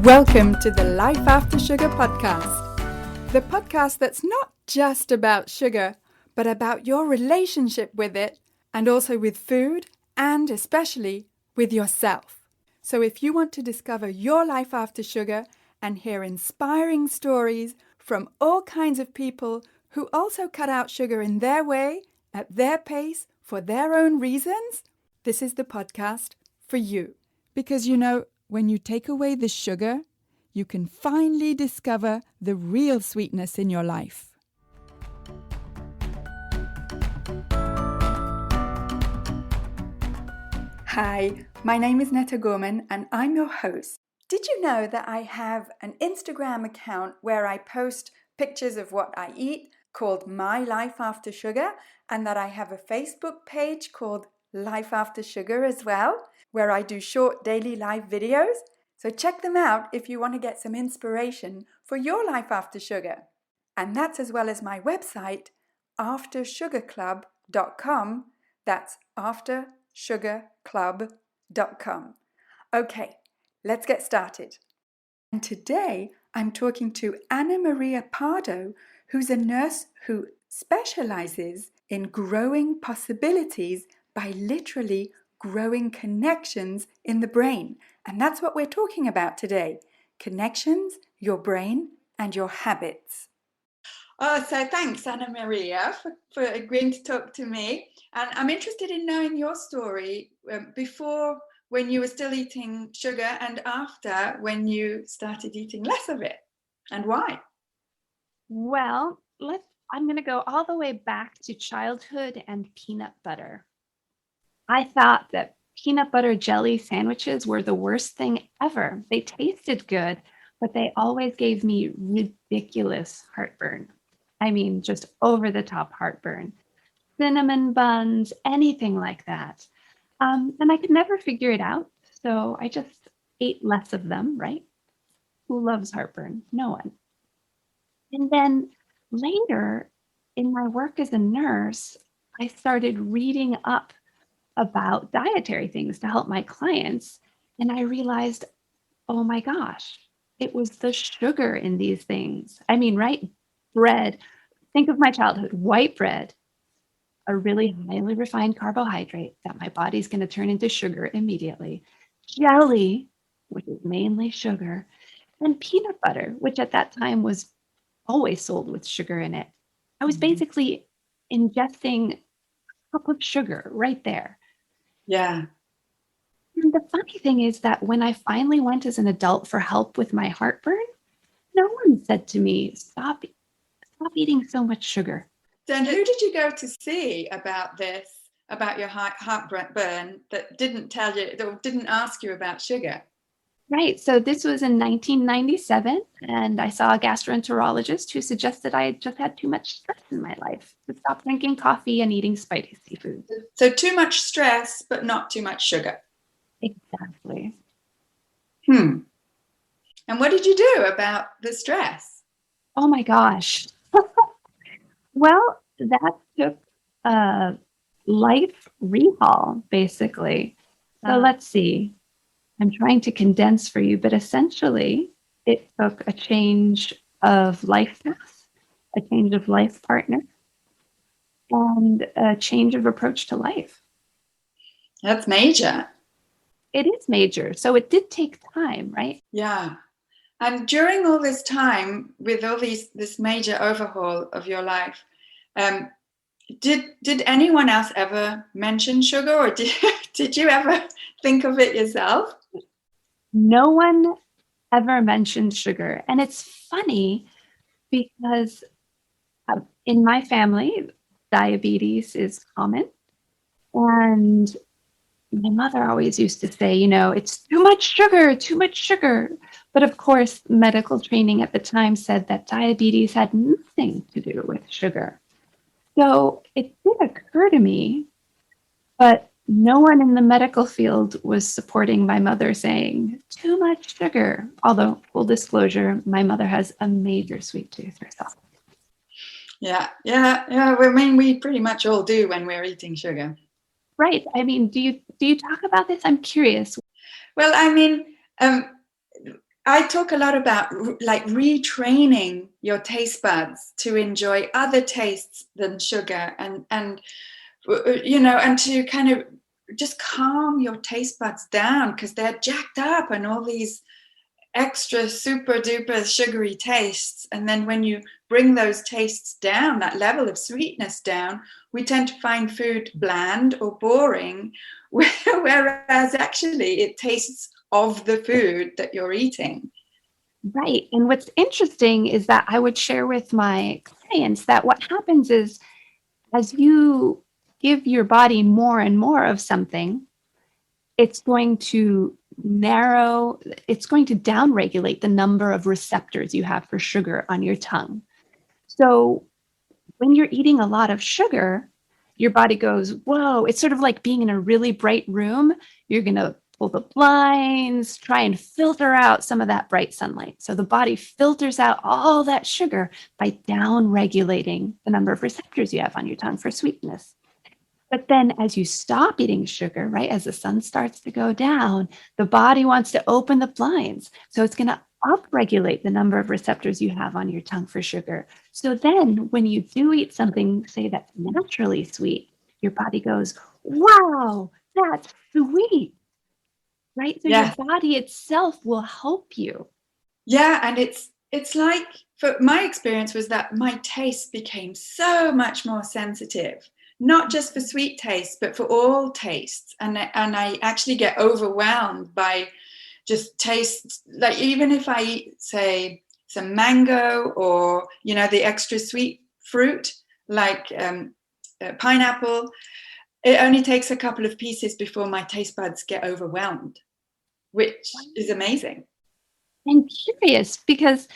Welcome to the Life After Sugar podcast. The podcast that's not just about sugar, but about your relationship with it and also with food and especially with yourself. So if you want to discover your life after sugar and hear inspiring stories from all kinds of people who also cut out sugar in their way, at their pace, for their own reasons, this is the podcast for you. Because when you take away the sugar, you can finally discover the real sweetness in your life. Hi, my name is Netta Gorman and I'm your host. Did you know that I have an Instagram account where I post pictures of what I eat called My Life After Sugar, and that I have a Facebook page called Life After Sugar as well, where I do short daily live videos? So check them out if you want to get some inspiration for your life after sugar. And that's as well as my website, aftersugarclub.com. That's aftersugarclub.com. Okay, let's get started. And today I'm talking to Anna Maria Pardo, who's a nurse who specializes in growing possibilities by literally growing connections in the brain. And that's what we're talking about today. Connections, your brain, and your habits. So thanks, Anna Maria, for agreeing to talk to me. And I'm interested in knowing your story before, when you were still eating sugar, and after, when you started eating less of it, and why? Well, I'm going to go all the way back to childhood and peanut butter. I thought that peanut butter jelly sandwiches were the worst thing ever. They tasted good, but they always gave me ridiculous heartburn. I mean, just over the top heartburn. Cinnamon buns, anything like that. And I could never figure it out. So I just ate less of them, right? Who loves heartburn? No one. And then later in my work as a nurse, I started reading up about dietary things to help my clients. And I realized, oh my gosh, it was the sugar in these things. I mean, right? Bread. Think of my childhood, white bread, a really highly refined carbohydrate that my body's going to turn into sugar immediately. Jelly, which is mainly sugar, and peanut butter, which at that time was always sold with sugar in it. I was basically ingesting a cup of sugar right there. Yeah. And the funny thing is that when I finally went as an adult for help with my heartburn, no one said to me, stop eating so much sugar. Then who did you go to see about this, about your heartburn, that didn't tell you, that didn't ask you about sugar? Right. So this was in 1997, and I saw a gastroenterologist who suggested I just had too much stress in my life to stop drinking coffee and eating spicy food. So too much stress, but not too much sugar. Exactly. And what did you do about the stress? Oh my gosh. Well, that took a life rehaul, basically. So let's see. I'm trying to condense for you, but essentially it took a change of life path, a change of life partner, and a change of approach to life. That's major. It is major. So it did take time, right? Yeah. And during all this time, with all this major overhaul of your life, did anyone else ever mention sugar, or did you ever think of it yourself? No one ever mentioned sugar. And it's funny because in my family, diabetes is common. And my mother always used to say, it's too much sugar, too much sugar. But of course, medical training at the time said that diabetes had nothing to do with sugar. So it did occur to me, but no one in the medical field was supporting my mother saying too much sugar. Although, full disclosure, my mother has a major sweet tooth herself. Yeah. I mean, we pretty much all do when we're eating sugar. Right. I mean, do you talk about this? I'm curious. Well, I mean, I talk a lot about like retraining your taste buds to enjoy other tastes than sugar, and and to kind of just calm your taste buds down because they're jacked up and all these extra super duper sugary tastes. And then when you bring those tastes down, that level of sweetness down, we tend to find food bland or boring, whereas actually it tastes of the food that you're eating. Right. And what's interesting is that I would share with my clients that what happens is as you give your body more and more of something, it's going to narrow, it's going to downregulate the number of receptors you have for sugar on your tongue. So when you're eating a lot of sugar, your body goes, whoa, it's sort of like being in a really bright room. You're going to pull the blinds, try and filter out some of that bright sunlight. So the body filters out all that sugar by down regulating the number of receptors you have on your tongue for sweetness. But then as you stop eating sugar, right, as the sun starts to go down, the body wants to open the blinds. So it's going to upregulate the number of receptors you have on your tongue for sugar. So then when you do eat something, say that's naturally sweet, your body goes, wow, that's sweet, right? So your Yeah. body itself will help you. Yeah, and it's like, for my experience was that my taste became so much more sensitive, not just for sweet taste, but for all tastes. And I actually get overwhelmed by just tastes. Like even if I eat, say, some mango or the extra sweet fruit like pineapple, it only takes a couple of pieces before my taste buds get overwhelmed, which is amazing. I'm curious because,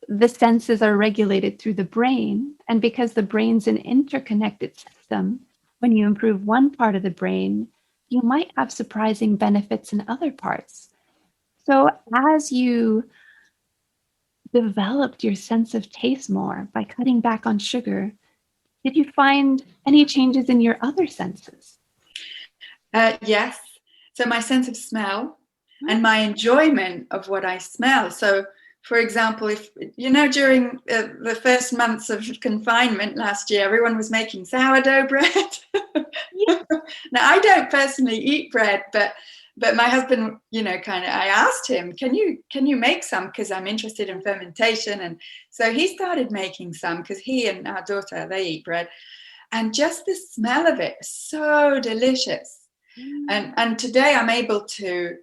the senses are regulated through the brain. And because the brain's an interconnected system, when you improve one part of the brain, you might have surprising benefits in other parts. So, as you developed your sense of taste more by cutting back on sugar, did you find any changes in your other senses? Yes. So my sense of smell and my enjoyment of what I smell. So, for example, if during the first months of confinement last year, everyone was making sourdough bread. Yeah. Now, I don't personally eat bread, but my husband, I asked him, can you make some? Because I'm interested in fermentation, and so he started making some because he and our daughter, they eat bread, and just the smell of it is so delicious. And today I'm able to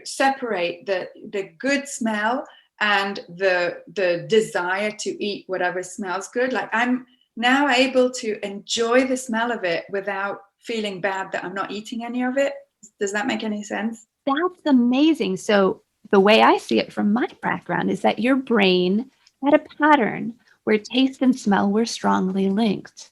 separate the good smell and the desire to eat whatever smells good. Like I'm now able to enjoy the smell of it without feeling bad that I'm not eating any of it. Does that make any sense? That's amazing. So, the way I see it from my background is that your brain had a pattern where taste and smell were strongly linked.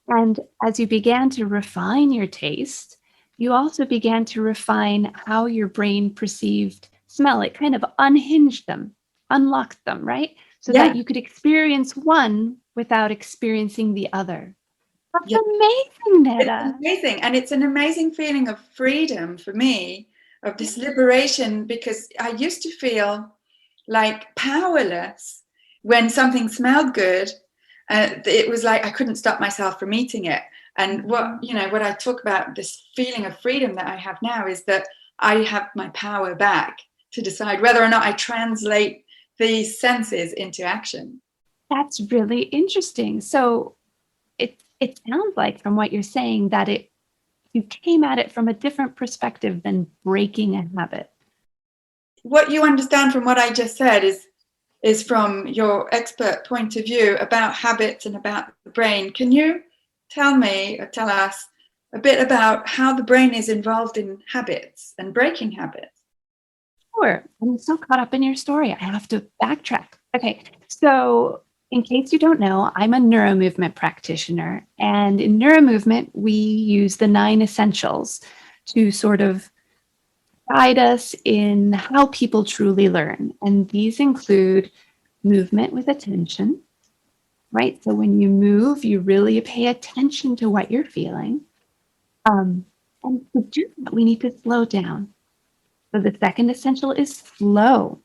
And as you began to refine your taste, you also began to refine how your brain perceived smell. It kind of unhinged them, unlocked them, right? So that Yeah. you could experience one without experiencing the other. That's Yeah. amazing, It's Netta. amazing. And it's an amazing feeling of freedom for me, of this liberation, because I used to feel like powerless when something smelled good. It was like I couldn't stop myself from eating it. And what I talk about, this feeling of freedom that I have now, is that I have my power back to decide whether or not I translate these senses into action. That's really interesting. So it sounds like from what you're saying that you came at it from a different perspective than breaking a habit. What you understand from what I just said is from your expert point of view about habits and about the brain. Can you tell me or tell us a bit about how the brain is involved in habits and breaking habits? Sure. I'm so caught up in your story. I have to backtrack. Okay. So, in case you don't know, I'm a neuromovement practitioner. And in neuromovement, we use the 9 essentials to sort of guide us in how people truly learn. And these include movement with attention, right? So when you move, you really pay attention to what you're feeling. And to do that, we need to slow down. So the second essential is slow.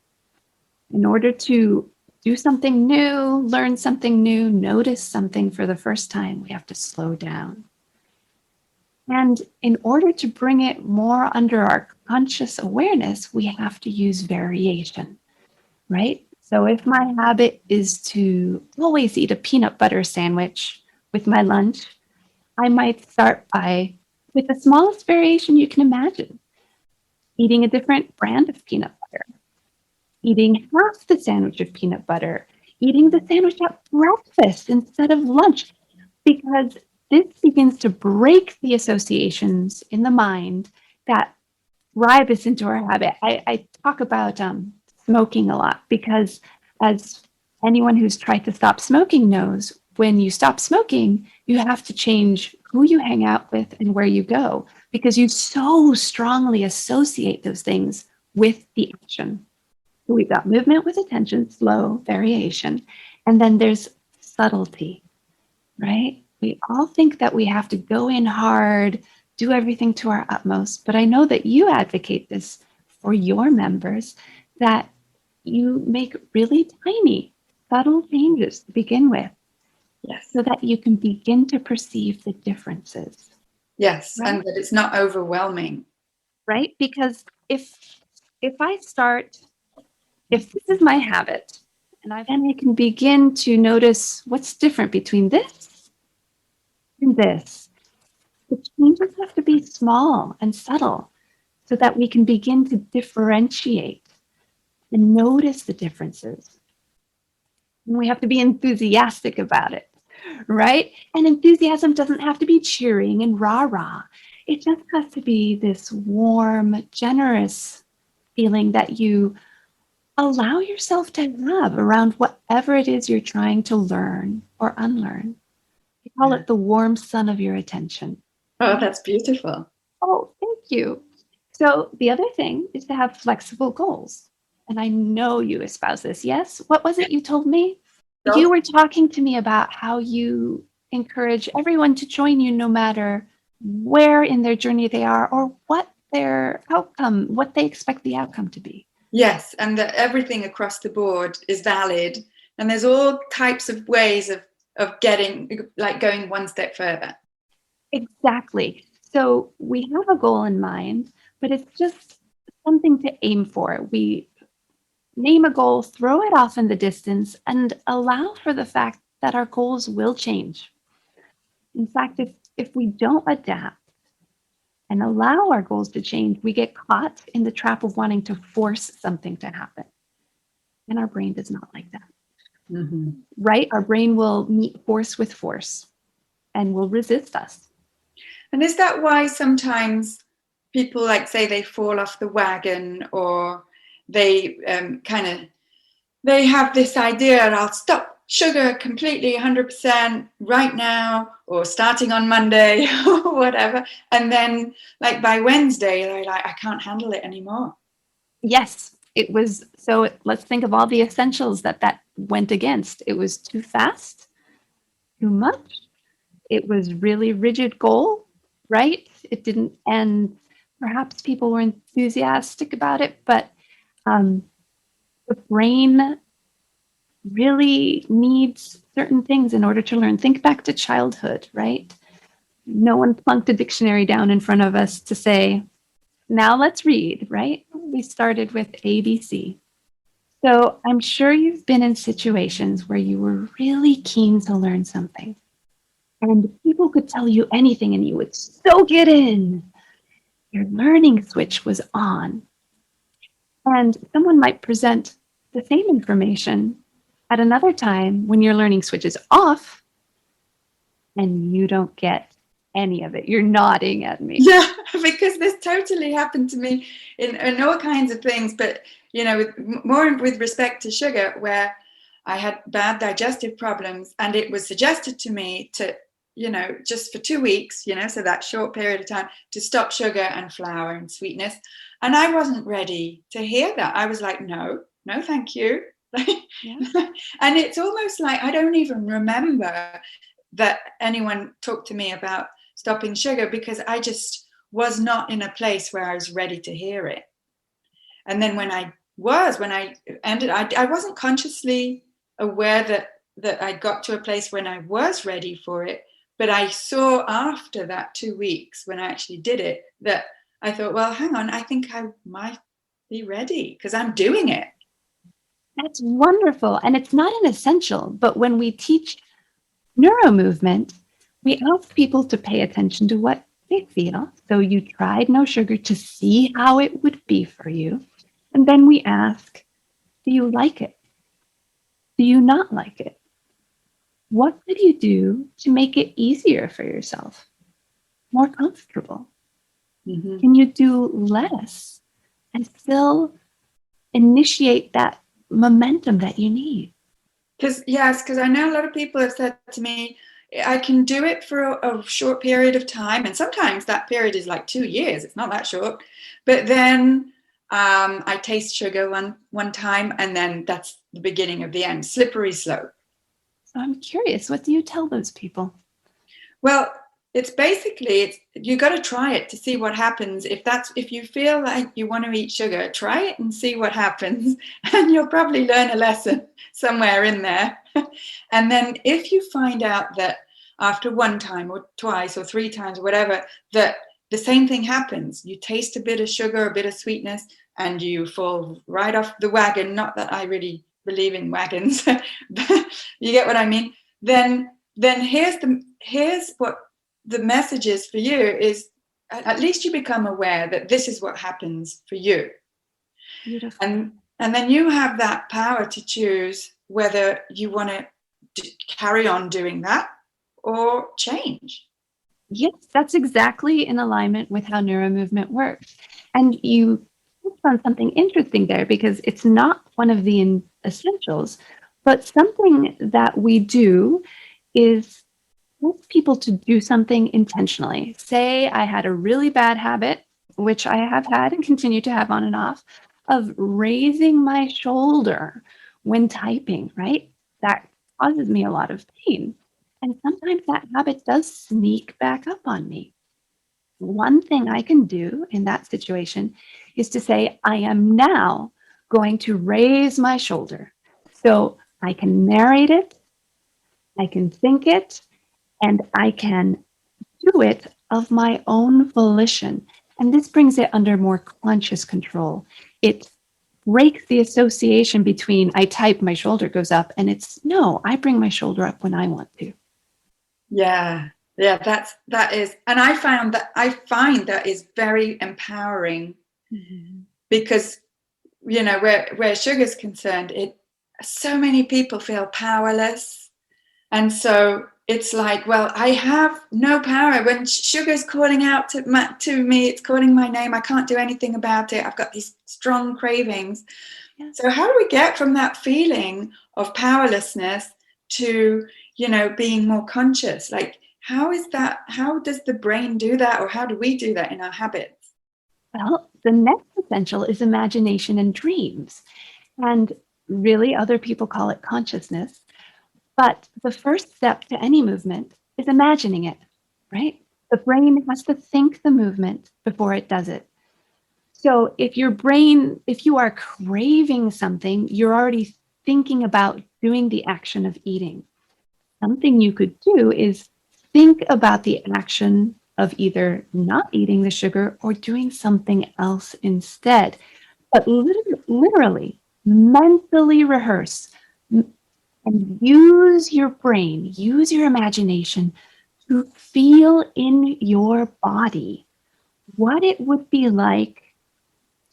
In order to do something new, learn something new, notice something for the first time, we have to slow down. And in order to bring it more under our conscious awareness, we have to use variation, right? So if my habit is to always eat a peanut butter sandwich with my lunch, I might start by, with the smallest variation you can imagine, eating a different brand of peanut butter, eating half the sandwich of peanut butter, eating the sandwich at breakfast instead of lunch, because this begins to break the associations in the mind that drive us into our habit. I talk about smoking a lot because, as anyone who's tried to stop smoking knows, when you stop smoking, you have to change who you hang out with and where you go because you so strongly associate those things with the action. So we've got movement with attention, slow variation, and then there's subtlety, right? We all think that we have to go in hard, do everything to our utmost, but I know that you advocate this for your members, that you make really tiny, subtle changes to begin with. Yes. So that you can begin to perceive the differences. Yes, right? and that it's not overwhelming. Right? Because if I start, if this is my habit, and then I can begin to notice what's different between this and this. The changes have to be small and subtle so that we can begin to differentiate and notice the differences. And we have to be enthusiastic about it, right? And enthusiasm doesn't have to be cheering and rah rah. It just has to be this warm, generous feeling that you allow yourself to have around whatever it is you're trying to learn or unlearn. We call it the warm sun of your attention. Oh, that's beautiful. Oh, thank you. So the other thing is to have flexible goals. And I know you espouse this. Yes? What was it you told me? You were talking to me about how you encourage everyone to join you no matter where in their journey they are or what their outcome, what they expect the outcome to be. Yes, and that everything across the board is valid. And there's all types of ways of getting, like going one step further. Exactly. So we have a goal in mind, but it's just something to aim for. We name a goal, throw it off in the distance, and allow for the fact that our goals will change. In fact, if we don't adapt and allow our goals to change, we get caught in the trap of wanting to force something to happen. And our brain does not like that. Mm-hmm. Right? Our brain will meet force with force and will resist us. And is that why sometimes people like say they fall off the wagon, or they they have this idea, I'll stop sugar completely 100% right now, or starting on Monday or whatever, and then like by Wednesday they're like, I can't handle it anymore. Yes, it was. So let's think of all the essentials that went against. It was too fast, too much. It was really rigid goal, right? It didn't, and perhaps people were enthusiastic about it, but the brain really needs certain things in order to learn. Think back to childhood, right? No one plunked a dictionary down in front of us to say, now let's read, right? We started with ABC. So I'm sure you've been in situations where you were really keen to learn something and people could tell you anything and you would soak it in. Your learning switch was on. And someone might present the same information at another time when your learning switch is off and you don't get any of it. You're nodding at me. Yeah, because this totally happened to me in all kinds of things, but you know, more with respect to sugar, where I had bad digestive problems, and it was suggested to me to, you know, just for 2 weeks, you know, so that short period of time, to stop sugar and flour and sweetness. And I wasn't ready to hear that. I was like, no, thank you. Yeah. And it's almost like I don't even remember that anyone talked to me about stopping sugar, because I just was not in a place where I was ready to hear it. And then when I ended, I wasn't consciously aware that I got to a place when I was ready for it. But I saw after that 2 weeks when I actually did it that I thought, well, hang on, I think I might be ready because I'm doing it. That's wonderful. And it's not an essential, but when we teach neuromovement, we ask people to pay attention to what they feel. So you tried no sugar to see how it would be for you. And then we ask, do you like it? Do you not like it? What could you do to make it easier for yourself, more comfortable? Mm-hmm. Can you do less and still initiate that momentum that you need? Because I know a lot of people have said to me, I can do it for a short period of time. And sometimes that period is like 2 years. It's not that short. But then I taste sugar one time, and then that's the beginning of the end, slippery slope. So I'm curious, what do you tell those people? Well, it's basically you got to try it to see what happens. If you feel like you want to eat sugar, try it and see what happens, and you'll probably learn a lesson somewhere in there. And then if you find out that after one time or twice or three times or whatever, that the same thing happens, you taste a bit of sugar, a bit of sweetness, and you fall right off the wagon. Not that I really believe in wagons, but you get what I mean. Then here's what the message is for you is at least you become aware that this is what happens for you. Beautiful. And then you have that power to choose whether you want to carry on doing that or change. Yes, that's exactly in alignment with how neuromovement works. And you touched on something interesting there because it's not one of the essentials, but something that we do is ask people to do something intentionally. Say I had a really bad habit, which I have had and continue to have on and off, of raising my shoulder when typing, right? That causes me a lot of pain. And sometimes that habit does sneak back up on me. One thing I can do in that situation is to say, I am now going to raise my shoulder. So I can narrate it, I can think it, and I can do it of my own volition. And this brings it under more conscious control. It breaks the association between I type, my shoulder goes up, and it's no, I bring my shoulder up when I want to. Yeah, that is, and I find that is very empowering because where sugar's concerned, so many people feel powerless. And so it's like, well, I have no power. When sugar's calling out to me, it's calling my name. I can't do anything about it. I've got these strong cravings. Yes. So how do we get from that feeling of powerlessness to, being more conscious? Like, how is that? How does the brain do that? Or how do we do that in our habits? Well, the next essential is imagination and dreams. And really, other people call it consciousness. But the first step to any movement is imagining it, right? The brain has to think the movement before it does it. So if you are craving something, you're already thinking about doing the action of eating. Something you could do is think about the action of either not eating the sugar or doing something else instead. But literally, mentally rehearse and use your brain, use your imagination to feel in your body what it would be like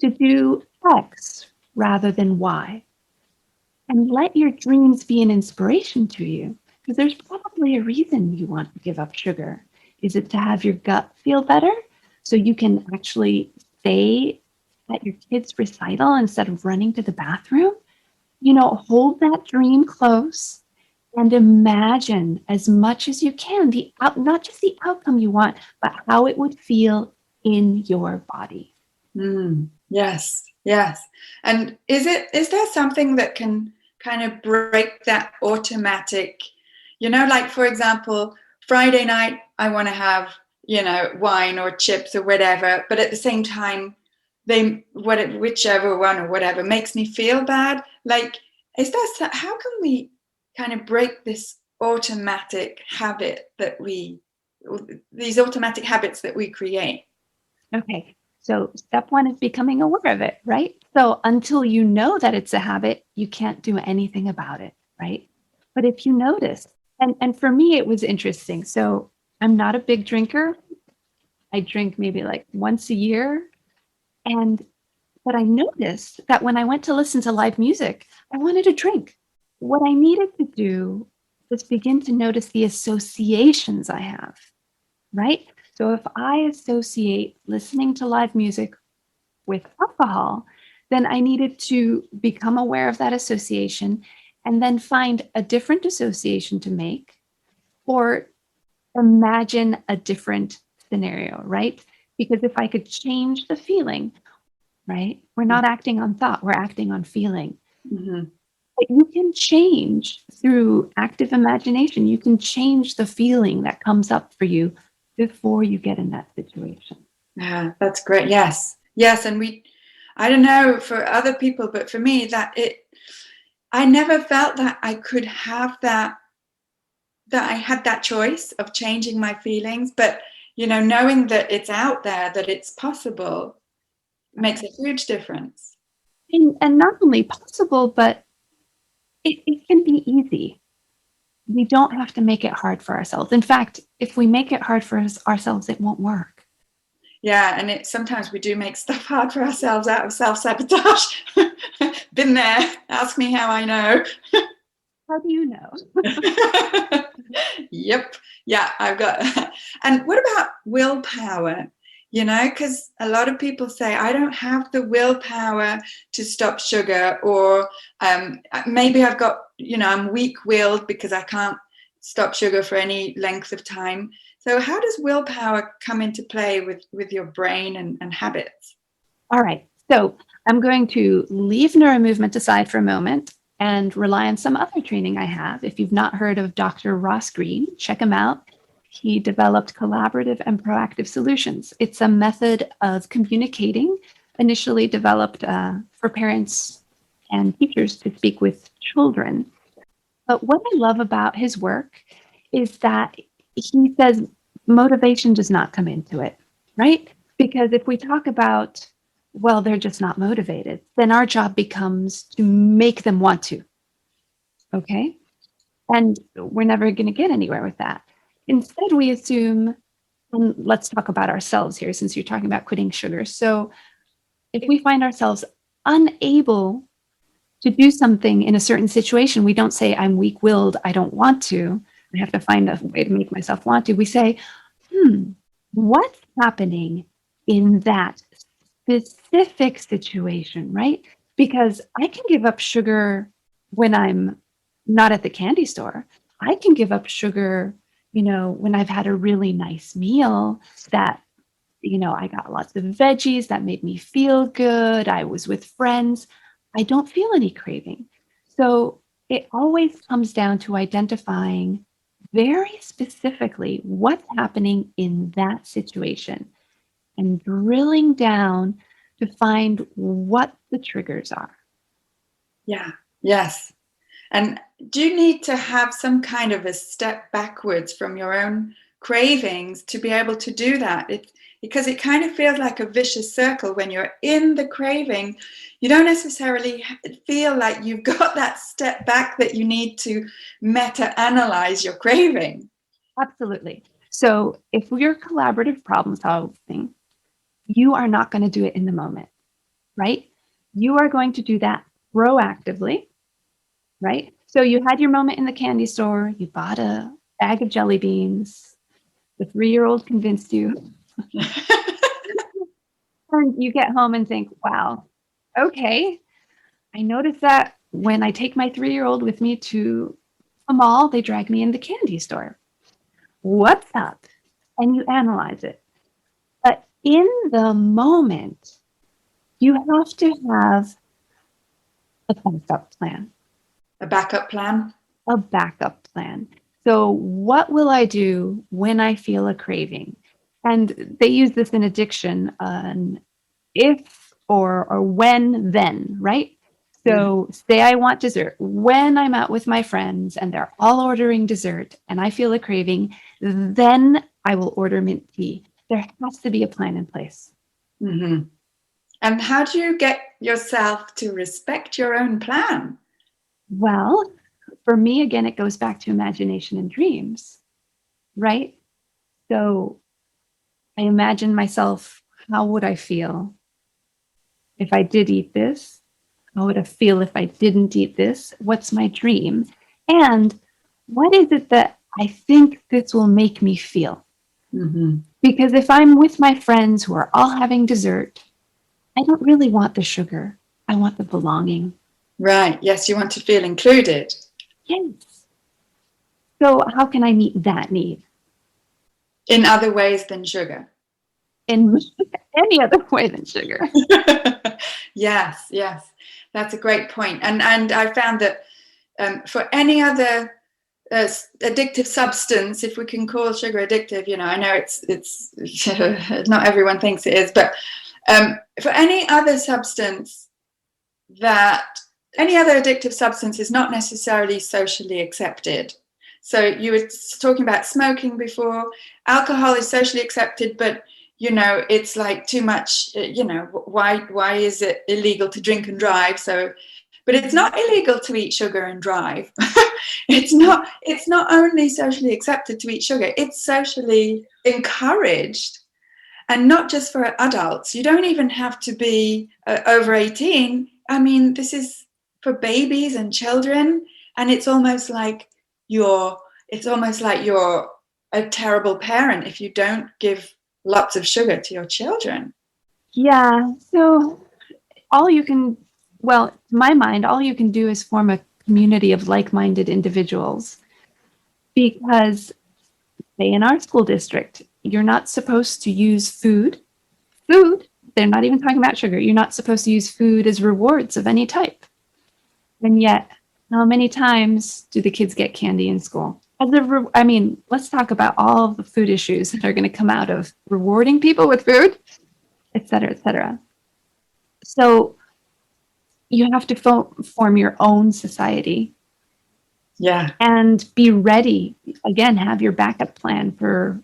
to do X rather than Y. And let your dreams be an inspiration to you, because there's probably a reason you want to give up sugar. Is it to have your gut feel better so you can actually stay at your kid's recital instead of running to the bathroom? Hold that dream close and imagine as much as you can not just the outcome you want, but how it would feel in your body. Yes. And is there something that can kind of break that automatic, like, for example, Friday night, I want to have, wine or chips or whatever, but at the same time, whichever one or whatever makes me feel bad. Like, how can we kind of break this automatic habit these automatic habits that we create? Okay. So step one is becoming aware of it, right? So until you know that it's a habit, you can't do anything about it, right? But if you notice, and for me, it was interesting. So I'm not a big drinker. I drink maybe like once a year. And but I noticed that when I went to listen to live music, I wanted to drink. What I needed to do was begin to notice the associations I have, right? So if I associate listening to live music with alcohol, then I needed to become aware of that association and then find a different association to make or imagine a different scenario, right? Because if I could change the feeling, right? We're not acting on thought, we're acting on feeling. Mm-hmm. But you can change through active imagination. You can change the feeling that comes up for you before you get in that situation. Yeah, that's great. Yes. And I don't know for other people, but for me, I never felt that I could have that I had that choice of changing my feelings. But, knowing that it's out there, that it's possible, makes a huge difference. And not only possible, but it can be easy. We don't have to make it hard for ourselves. In fact, if we make it hard for ourselves, it won't work. Yeah, and sometimes we do make stuff hard for ourselves out of self-sabotage. Been there. Ask me how I know. How do you know? Yep. Yeah, I've got. And what about willpower? Because a lot of people say, I don't have the willpower to stop sugar, or maybe I've got, I'm weak-willed because I can't stop sugar for any length of time. So how does willpower come into play with your brain and habits? All right. So I'm going to leave neuromovement aside for a moment and rely on some other training I have. If you've not heard of Dr. Ross Green, check him out. He developed collaborative and proactive solutions. It's a method of communicating, initially developed for parents and teachers to speak with children. But what I love about his work is that he says motivation does not come into it, right? Because if we talk about, well, they're just not motivated, then our job becomes to make them want to. Okay. And we're never going to get anywhere with that. Instead, we assume, and let's talk about ourselves here since you're talking about quitting sugar. So if we find ourselves unable to do something in a certain situation, we don't say, I'm weak willed, I don't want to. I have to find a way to make myself want to. We say, what's happening in that specific situation, right? Because I can give up sugar when I'm not at the candy store. I can give up sugar, when I've had a really nice meal that, I got lots of veggies that made me feel good. I was with friends. I don't feel any craving. So it always comes down to identifying very specifically what's happening in that situation and drilling down to find what the triggers are. Yeah. Yes. And do you need to have some kind of a step backwards from your own cravings to be able to do that? Because it kind of feels like a vicious circle when you're in the craving. You don't necessarily feel like you've got that step back that you need to meta-analyze your craving. Absolutely. So if we're collaborative problem solving, you are not going to do it in the moment, right? You are going to do that proactively, right? So you had your moment in the candy store, you bought a bag of jelly beans, the 3-year-old convinced you, and you get home and think, wow, okay, I noticed that when I take my 3-year-old with me to a mall, they drag me in the candy store. What's up? And you analyze it. But in the moment, you have to have a backup plan. A backup plan? A backup plan. So, what will I do when I feel a craving? And they use this in addiction. If or when, then, right? Mhm. So say I want dessert. When I'm out with my friends and they're all ordering dessert and I feel a craving, then I will order mint tea. There has to be a plan in place. Mhm. And how do you get yourself to respect your own plan? Well, for me, again, it goes back to imagination and dreams, right? So I imagine myself, how would I feel if I did eat this? How would I feel if I didn't eat this? What's my dream? And what is it that I think this will make me feel? Mhm. Because if I'm with my friends who are all having dessert, I don't really want the sugar. I want the belonging. Right. Yes, you want to feel included. Yes. So, how can I meet that need In other ways than sugar. in any other way than sugar? Yes, yes, that's a great point. And I found that for any other addictive substance, if we can call sugar addictive, I know it's not everyone thinks it is, but for any other substance that any other addictive substance is not necessarily socially accepted. So you were talking about smoking before. Alcohol is socially accepted, but it's like too much. Why is it illegal to drink and drive? So, but it's not illegal to eat sugar and drive. It's not only socially accepted to eat sugar; it's socially encouraged, and not just for adults. You don't even have to be over 18. I mean, this is for babies and children, and it's almost like you're a terrible parent if you don't give lots of sugar to your children. Yeah. So, to my mind, all you can do is form a community of like minded individuals because, say, in our school district, you're not supposed to use food, they're not even talking about sugar. You're not supposed to use food as rewards of any type. And yet, how many times do the kids get candy in school? Let's talk about all of the food issues that are going to come out of rewarding people with food, et cetera, et cetera. So you have to form your own society Yeah. and be ready. Again, have your backup plan for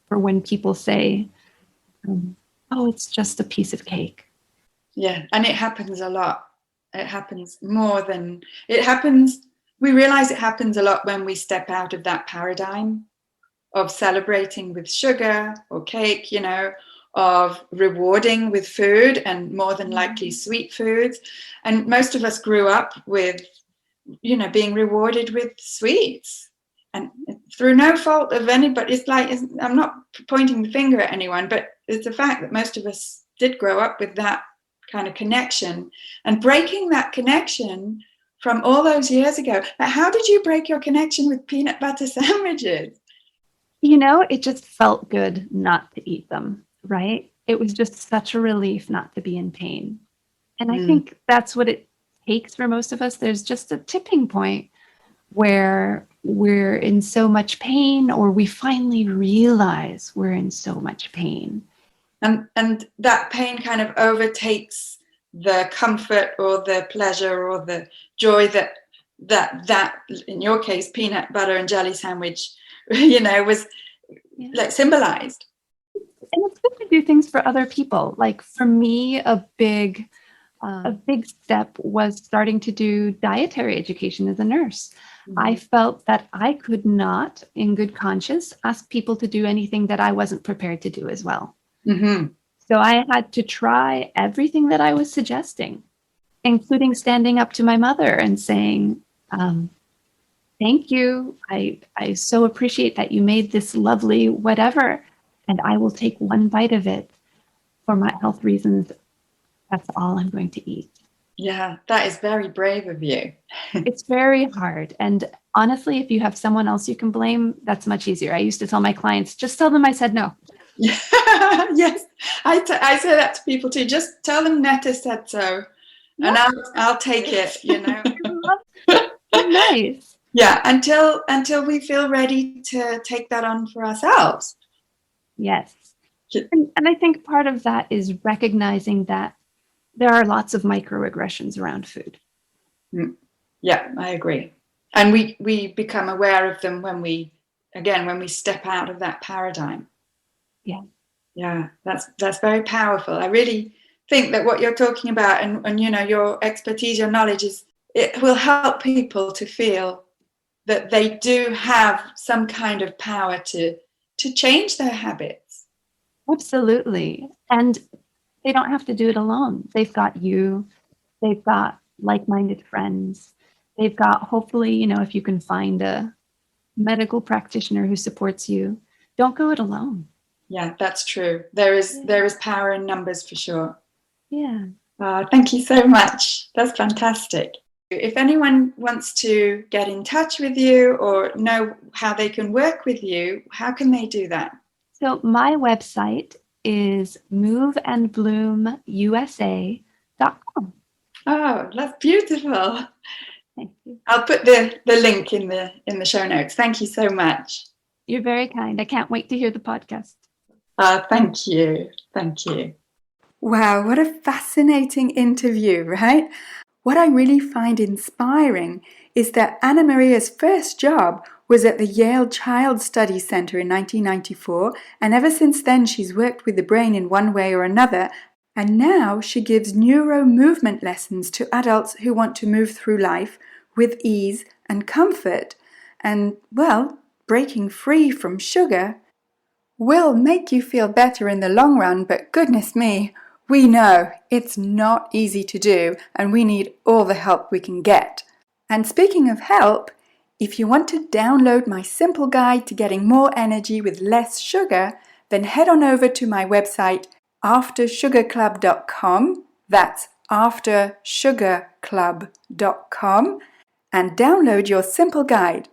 when people say, "Oh, it's just a piece of cake." Yeah, and it happens a lot. It happens more than it happens. We realize it happens a lot when we step out of that paradigm of celebrating with sugar or cake, of rewarding with food and more than likely sweet foods. And most of us grew up with, being rewarded with sweets. And through no fault of anybody, I'm not pointing the finger at anyone, but it's a fact that most of us did grow up with that kind of connection, and breaking that connection from all those years ago. Now, how did you break your connection with peanut butter sandwiches? It just felt good not to eat them, right? It was just such a relief not to be in pain. And I Mm. think that's what it takes for most of us. There's just a tipping point where we're in so much pain, or we finally realize we're in so much pain. And that pain kind of overtakes the comfort or the pleasure or the joy that in your case peanut butter and jelly sandwich was Yeah. like symbolized. And it's good to do things for other people. Like for me, a big step was starting to do dietary education as a nurse. I felt that I could not, in good conscience, ask people to do anything that I wasn't prepared to do as well. Mm-hmm. So I had to try everything that I was suggesting, including standing up to my mother and saying, thank you. I so appreciate that you made this lovely whatever, and I will take one bite of it for my health reasons. That's all I'm going to eat. Yeah, that is very brave of you. It's very hard. And honestly, if you have someone else you can blame, that's much easier. I used to tell my clients, just tell them I said no. Yeah. Yes, I say that to people too. Just tell them Netta said so, and Yeah. I'll take it. Nice. Yeah, until we feel ready to take that on for ourselves. Yes. And I think part of that is recognizing that there are lots of microaggressions around food. Yeah, I agree. And we become aware of them when we step out of that paradigm. Yeah. Yeah, that's very powerful. I really think that what you're talking about and your expertise, your knowledge it will help people to feel that they do have some kind of power to change their habits. Absolutely. And they don't have to do it alone. They've got you, they've got like-minded friends. They've got, hopefully, if you can find a medical practitioner who supports you, don't go it alone. Yeah, that's true. There is power in numbers for sure. Yeah. Thank you so much. That's fantastic. If anyone wants to get in touch with you or know how they can work with you, how can they do that? So my website is moveandbloomusa.com. Oh, that's beautiful. Thank you. I'll put the link in the show notes. Thank you so much. You're very kind. I can't wait to hear the podcast. Thank you. Thank you. Wow, what a fascinating interview, right? What I really find inspiring is that Anna Maria's first job was at the Yale Child Study Center in 1994, and ever since then she's worked with the brain in one way or another, and now she gives neuro-movement lessons to adults who want to move through life with ease and comfort. And, well, breaking free from sugar will make you feel better in the long run, but goodness me, we know it's not easy to do and we need all the help we can get. And speaking of help, if you want to download my simple guide to getting more energy with less sugar, then head on over to my website aftersugarclub.com, that's aftersugarclub.com, and download your simple guide.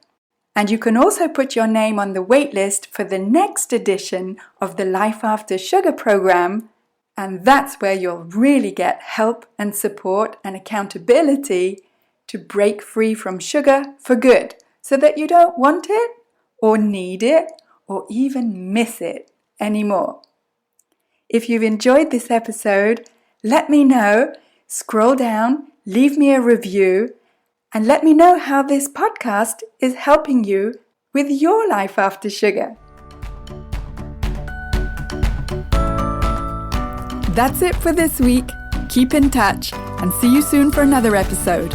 And you can also put your name on the waitlist for the next edition of the Life After Sugar program, and that's where you'll really get help and support and accountability to break free from sugar for good, so that you don't want it or need it or even miss it anymore. If you've enjoyed this episode, let me know, scroll down, leave me a review, and let me know how this podcast is helping you with your life after sugar. That's it for this week. Keep in touch and see you soon for another episode.